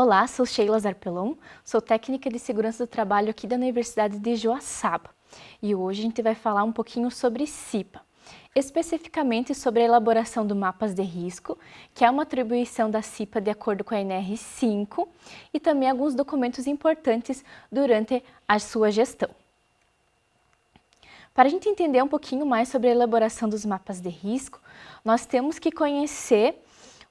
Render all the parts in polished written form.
Olá, sou Sheila Zarpelon, sou técnica de segurança do trabalho aqui da Universidade de Joaçaba e hoje a gente vai falar um pouquinho sobre CIPA, especificamente sobre a elaboração do mapas de risco, que é uma atribuição da CIPA de acordo com a NR5 e também alguns documentos importantes durante a sua gestão. Para a gente entender um pouquinho mais sobre a elaboração dos mapas de risco, nós temos que conhecer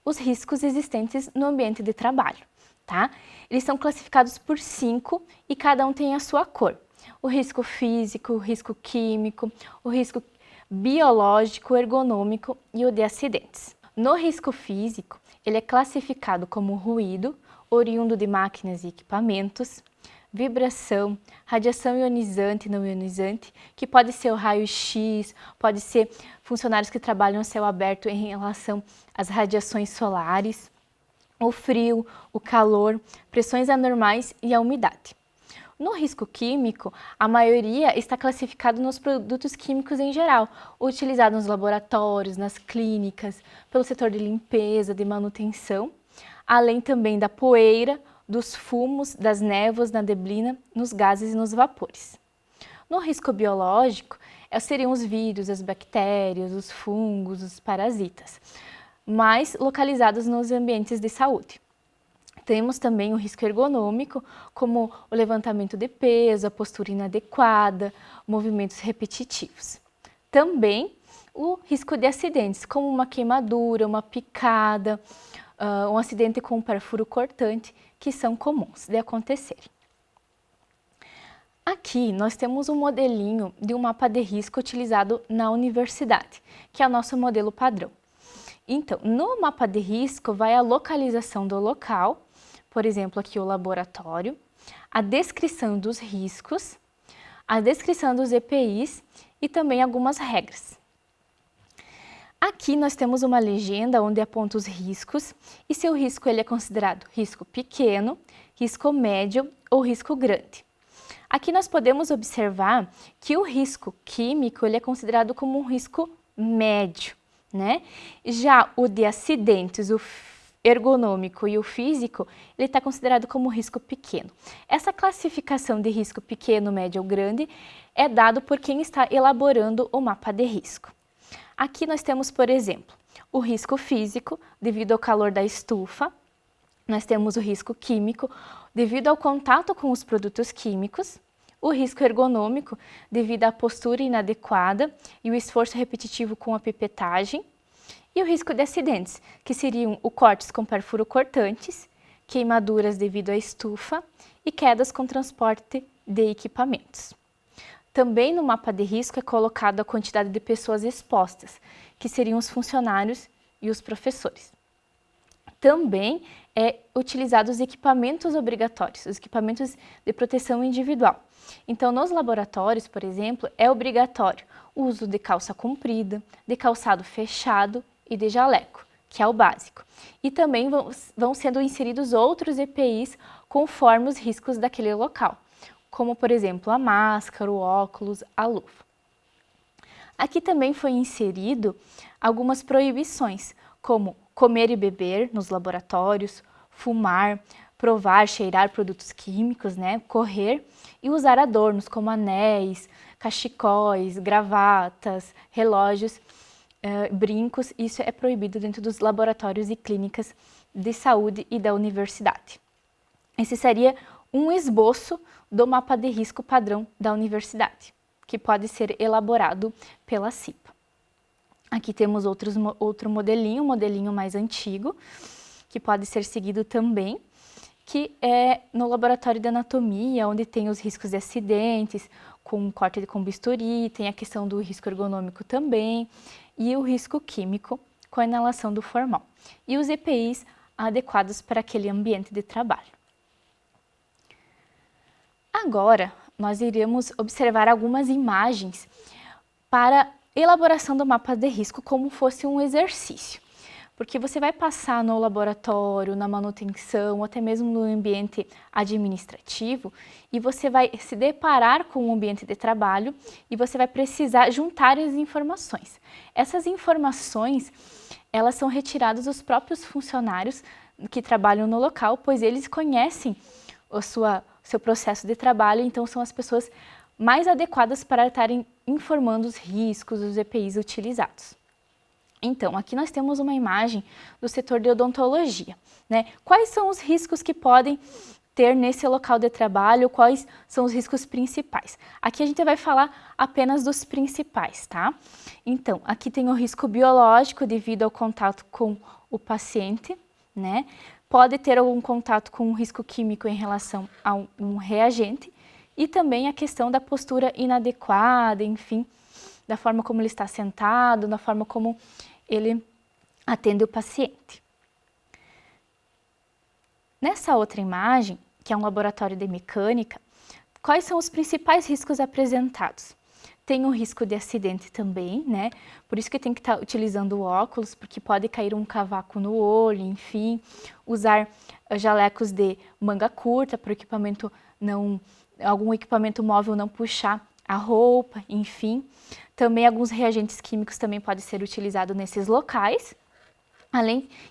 os riscos existentes no ambiente de trabalho. Tá? Eles são classificados por 5 e cada um tem a sua cor. O risco físico, o risco químico, o risco biológico, ergonômico e o de acidentes. No risco físico, ele é classificado como ruído, oriundo de máquinas e equipamentos, vibração, radiação ionizante e não ionizante, que pode ser o raio-x, pode ser funcionários que trabalham a céu aberto em relação às radiações solares, o frio, o calor, pressões anormais e a umidade. No risco químico, a maioria está classificado nos produtos químicos em geral, utilizados nos laboratórios, nas clínicas, pelo setor de limpeza, de manutenção, além também da poeira, dos fumos, das névoas, da neblina, nos gases e nos vapores. No risco biológico, seriam os vírus, as bactérias, os fungos, os parasitas, mais localizados nos ambientes de saúde. Temos também o risco ergonômico, como o levantamento de peso, a postura inadequada, movimentos repetitivos. Também o risco de acidentes, como uma queimadura, uma picada, um acidente com um perfuro cortante, que são comuns de acontecerem. Aqui nós temos um modelinho de um mapa de risco utilizado na universidade, que é o nosso modelo padrão. Então, no mapa de risco vai a localização do local, por exemplo, aqui o laboratório, a descrição dos riscos, a descrição dos EPIs e também algumas regras. Aqui nós temos uma legenda onde aponta os riscos e se o risco ele é considerado risco pequeno, risco médio ou risco grande. Aqui nós podemos observar que o risco químico ele é considerado como um risco médio. Né? Já o de acidentes, o ergonômico e o físico, ele está considerado como risco pequeno. Essa classificação de risco pequeno, médio ou grande é dado por quem está elaborando o mapa de risco. Aqui nós temos, por exemplo, o risco físico, devido ao calor da estufa. Nós temos o risco químico, devido ao contato com os produtos químicos. O risco ergonômico, devido à postura inadequada e o esforço repetitivo com a pipetagem. E o risco de acidentes, que seriam o cortes com perfuro cortantes, queimaduras devido à estufa e quedas com transporte de equipamentos. Também no mapa de risco é colocado a quantidade de pessoas expostas, que seriam os funcionários e os professores. Também é utilizado os equipamentos obrigatórios, os equipamentos de proteção individual. Então, nos laboratórios, por exemplo, é obrigatório o uso de calça comprida, de calçado fechado e de jaleco, que é o básico. E também vão sendo inseridos outros EPIs conforme os riscos daquele local, como, por exemplo, a máscara, o óculos, a luva. Aqui também foi inserido algumas proibições, como comer e beber nos laboratórios, fumar, provar, cheirar produtos químicos, né, correr e usar adornos como anéis, cachecóis, gravatas, relógios, brincos. Isso é proibido dentro dos laboratórios e clínicas de saúde e da universidade. Esse seria um esboço do mapa de risco padrão da universidade, que pode ser elaborado pela CIPA. Aqui temos outro modelinho, um modelinho mais antigo, que pode ser seguido também, que é no laboratório de anatomia, onde tem os riscos de acidentes, com corte com bisturi, tem a questão do risco ergonômico também, e o risco químico com a inalação do formol, e os EPIs adequados para aquele ambiente de trabalho. Agora, nós iremos observar algumas imagens para elaboração do mapa de risco como fosse um exercício. Porque você vai passar no laboratório, na manutenção, ou até mesmo no ambiente administrativo, e você vai se deparar com o ambiente de trabalho e você vai precisar juntar as informações. Essas informações, elas são retiradas dos próprios funcionários que trabalham no local, pois eles conhecem o seu processo de trabalho, então são as pessoas mais adequadas para estarem informando os riscos dos EPIs utilizados. Então, aqui nós temos uma imagem do setor de odontologia, né? Quais são os riscos que podem ter nesse local de trabalho, quais são os riscos principais? Aqui a gente vai falar apenas dos principais, tá? Então, aqui tem o risco biológico devido ao contato com o paciente, né? Pode ter algum contato com um risco químico em relação a um reagente e também a questão da postura inadequada, enfim, da forma como ele está sentado, da forma como ele atende o paciente. Nessa outra imagem, que é um laboratório de mecânica, quais são os principais riscos apresentados? Tem o risco de acidente também, né? Por isso que tem que estar utilizando óculos, porque pode cair um cavaco no olho, enfim. Usar jalecos de manga curta para o equipamento algum equipamento móvel não puxar a roupa, enfim. Também alguns reagentes químicos também podem ser utilizados nesses locais.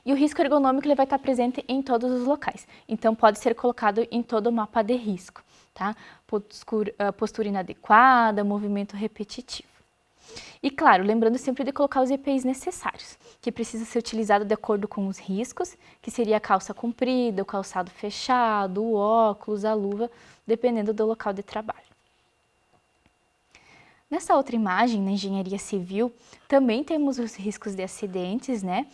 E o risco ergonômico ele vai estar presente em todos os locais, então pode ser colocado em todo o mapa de risco, tá? Postura inadequada, movimento repetitivo. E claro, lembrando sempre de colocar os EPIs necessários, que precisa ser utilizado de acordo com os riscos, que seria a calça comprida, o calçado fechado, o óculos, a luva, dependendo do local de trabalho. Nessa outra imagem, na engenharia civil, também temos os riscos de acidentes, né?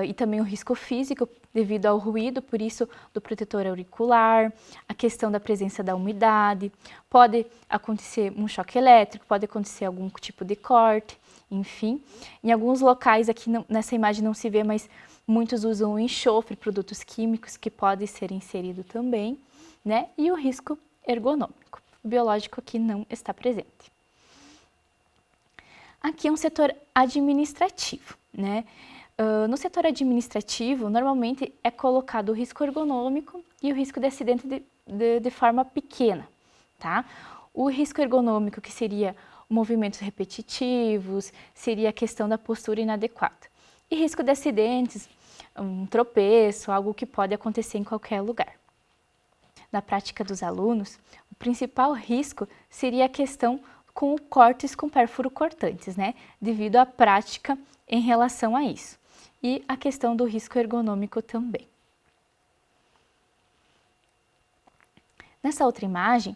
E também o risco físico devido ao ruído, por isso do protetor auricular, a questão da presença da umidade, pode acontecer um choque elétrico, pode acontecer algum tipo de corte, enfim. Em alguns locais, aqui nessa imagem não se vê, mas muitos usam o enxofre, produtos químicos que podem ser inseridos também, né? E o risco ergonômico, o biológico aqui não está presente. Aqui é um setor administrativo, né? No setor administrativo, normalmente é colocado o risco ergonômico e o risco de acidente de forma pequena, tá? O risco ergonômico, que seria movimentos repetitivos, seria a questão da postura inadequada. E risco de acidentes, um tropeço, algo que pode acontecer em qualquer lugar. Na prática dos alunos, o principal risco seria a questão com cortes com pérfuro cortantes, né? Devido à prática em relação a isso. E a questão do risco ergonômico também. Nessa outra imagem,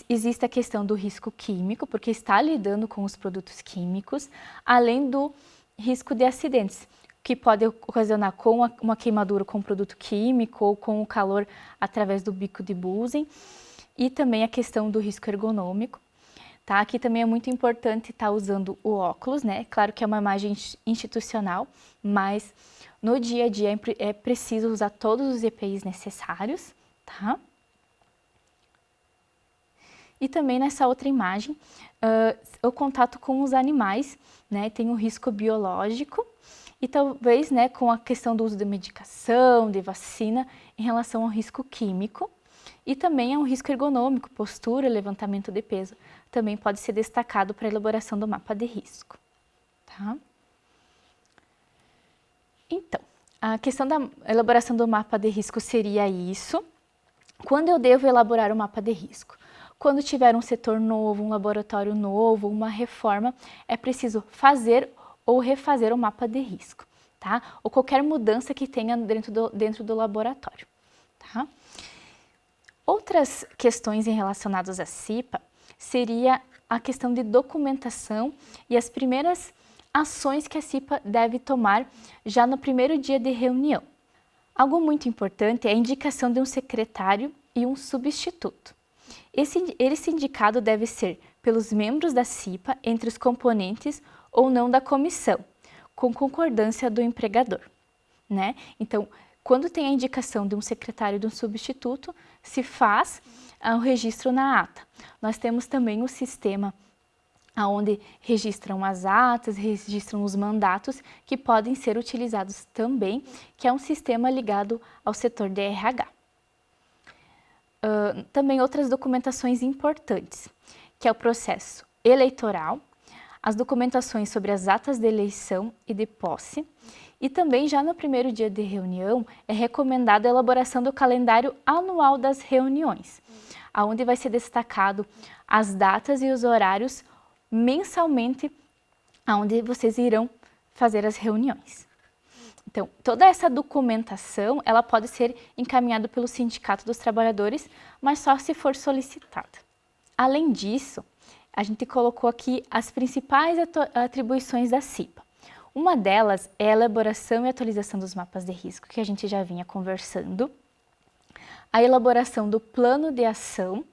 existe a questão do risco químico, porque está lidando com os produtos químicos, além do risco de acidentes, que pode ocasionar com uma queimadura com produto químico ou com o calor através do bico de Bunsen, e também a questão do risco ergonômico. Tá? Aqui também é muito importante estar usando o óculos, né? Claro que é uma imagem institucional, mas no dia a dia é preciso usar todos os EPIs necessários, tá? E também nessa outra imagem, o contato com os animais, né? Tem um risco biológico e talvez, né, com a questão do uso de medicação, de vacina, em relação ao risco químico. E também é um risco ergonômico, postura, levantamento de peso, também pode ser destacado para a elaboração do mapa de risco. Tá? Então, a questão da elaboração do mapa de risco seria isso. Quando eu devo elaborar o mapa de risco? Quando tiver um setor novo, um laboratório novo, uma reforma, é preciso fazer ou refazer o mapa de risco, tá? Ou qualquer mudança que tenha dentro do laboratório, tá? Outras questões relacionadas à CIPA seria a questão de documentação e as primeiras ações que a CIPA deve tomar já no primeiro dia de reunião. Algo muito importante é a indicação de um secretário e um substituto. Esse indicado deve ser pelos membros da CIPA, entre os componentes ou não da comissão, com concordância do empregador, né? Então, quando tem a indicação de um secretário e de um substituto, se faz o registro na ata. Nós temos também o sistema onde registram as atas, registram os mandatos, que podem ser utilizados também, que é um sistema ligado ao setor de RH. Também outras documentações importantes, que é o processo eleitoral, as documentações sobre as atas de eleição e de posse, E também já no primeiro dia de reunião é recomendada a elaboração do calendário anual das reuniões, onde vai ser destacado as datas e os horários mensalmente onde vocês irão fazer as reuniões. Então, toda essa documentação, ela pode ser encaminhada pelo Sindicato dos Trabalhadores, mas só se for solicitada. Além disso, a gente colocou aqui as principais atribuições da CIPA. Uma delas é a elaboração e atualização dos mapas de risco, que a gente já vinha conversando. A elaboração do plano de ação.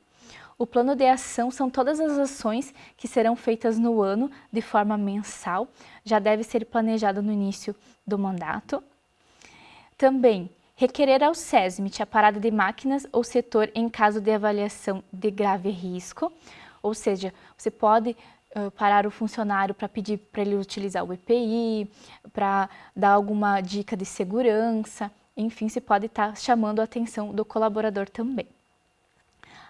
O plano de ação são todas as ações que serão feitas no ano de forma mensal. Já deve ser planejado no início do mandato. Também, requerer ao SESMIT a parada de máquinas ou setor em caso de avaliação de grave risco. Ou seja, você pode parar o funcionário para pedir para ele utilizar o EPI, para dar alguma dica de segurança, enfim, você pode estar chamando a atenção do colaborador também.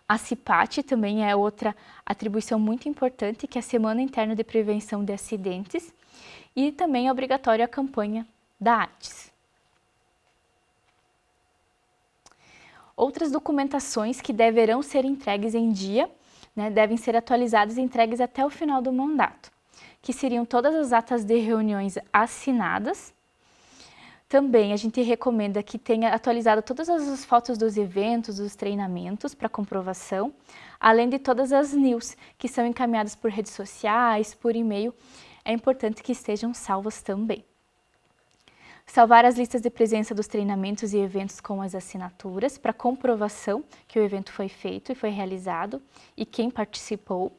A CIPAT também é outra atribuição muito importante, que é a Semana Interna de Prevenção de Acidentes, e também é obrigatória a campanha da AIDS. Outras documentações que deverão ser entregues em dia, devem ser atualizadas e entregues até o final do mandato, que seriam todas as atas de reuniões assinadas. Também a gente recomenda que tenha atualizado todas as fotos dos eventos, dos treinamentos para comprovação, além de todas as news que são encaminhadas por redes sociais, por e-mail, é importante que estejam salvas também. Salvar as listas de presença dos treinamentos e eventos com as assinaturas para comprovação que o evento foi feito e foi realizado e quem participou.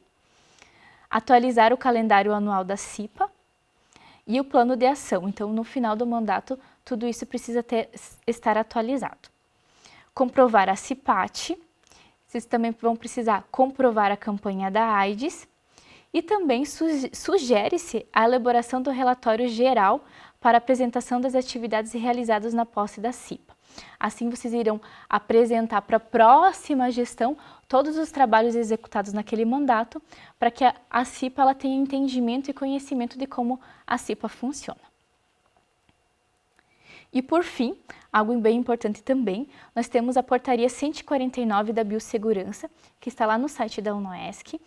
Atualizar o calendário anual da CIPA e o plano de ação. Então, no final do mandato, tudo isso precisa estar atualizado. Comprovar a CIPAT, vocês também vão precisar comprovar a campanha da AIDS e também sugere-se a elaboração do relatório geral para apresentação das atividades realizadas na posse da CIPA. Assim, vocês irão apresentar para a próxima gestão todos os trabalhos executados naquele mandato, para que a CIPA ela tenha entendimento e conhecimento de como a CIPA funciona. E por fim, algo bem importante também, nós temos a portaria 149 da Biossegurança, que está lá no site da UNOESC,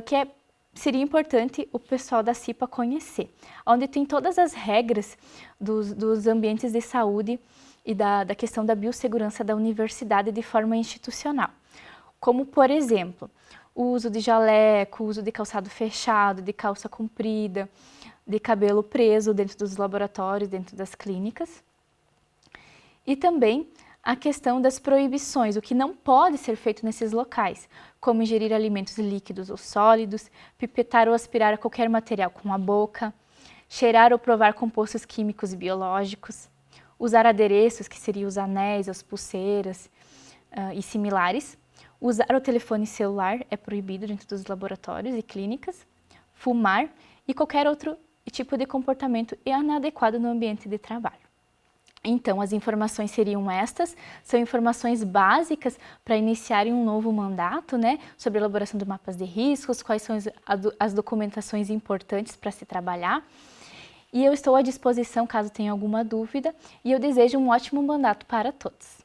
que seria importante o pessoal da CIPA conhecer, onde tem todas as regras dos ambientes de saúde e da questão da biossegurança da universidade de forma institucional. Como, por exemplo, o uso de jaleco, o uso de calçado fechado, de calça comprida, de cabelo preso dentro dos laboratórios, dentro das clínicas. E também a questão das proibições, o que não pode ser feito nesses locais, como ingerir alimentos líquidos ou sólidos, pipetar ou aspirar a qualquer material com a boca, cheirar ou provar compostos químicos e biológicos, usar adereços, que seriam os anéis, as pulseiras e similares, usar o telefone celular é proibido dentro dos laboratórios e clínicas, fumar e qualquer outro tipo de comportamento inadequado no ambiente de trabalho. Então, as informações seriam estas, são informações básicas para iniciarem um novo mandato, sobre a elaboração de mapas de riscos, quais são as documentações importantes para se trabalhar. E eu estou à disposição caso tenha alguma dúvida e eu desejo um ótimo mandato para todos.